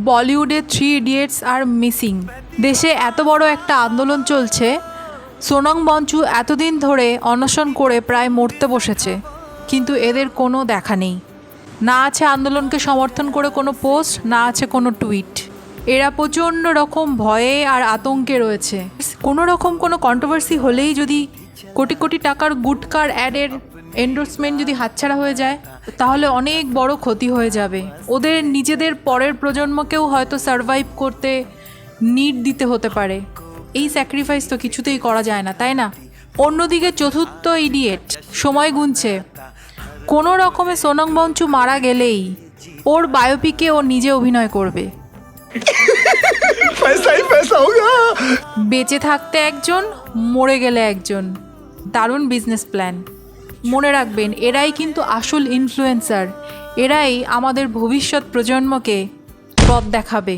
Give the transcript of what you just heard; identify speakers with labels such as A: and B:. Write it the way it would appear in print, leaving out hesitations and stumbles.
A: বলিউডে 3 ইডিয়েটস আর মিসিং। দেশে এত বড় একটা আন্দোলন চলছে, সোনম বঞ্চু এতদিন ধরে অনশন করে প্রায় মরতে বসেছে, কিন্তু এদের কোনো দেখা নেই। না আছে আন্দোলনকে সমর্থন করে কোনো পোস্ট, না আছে কোনো টুইট। এরা প্রচণ্ড রকম ভয়ে আর আতঙ্কে রয়েছে। কোনো রকম কোনো কন্ট্রোভার্সি হলেই যদি কোটি কোটি টাকার গুটকার অ্যাডের এন্ডোর্সমেন্ট যদি হাতছাড়া হয়ে যায়, তাহলে অনেক বড় ক্ষতি হয়ে যাবে। ওদের নিজেদের পরের প্রজন্মকেও হয়তো সারভাইভ করতে নিড দিতে হতে পারে। এই স্যাক্রিফাইস তো কিছুতেই করা যায় না, তাই না? অন্যদিকে চতুর্থ ইডিয়েট সময় গুনছে। কোনো রকমে সোনম বঞ্চু মারা গেলেই ওর বায়োপিকে ও নিজে অভিনয় করবে। বেঁচে থাকতে একজন, মরে গেলে একজন। দারুণ বিজনেস প্ল্যান। মনে রাখবেন, এরাই কিন্তু আসল ইনফ্লুয়েন্সার। এরাই আমাদের ভবিষ্যৎ প্রজন্মকে পথ দেখাবে।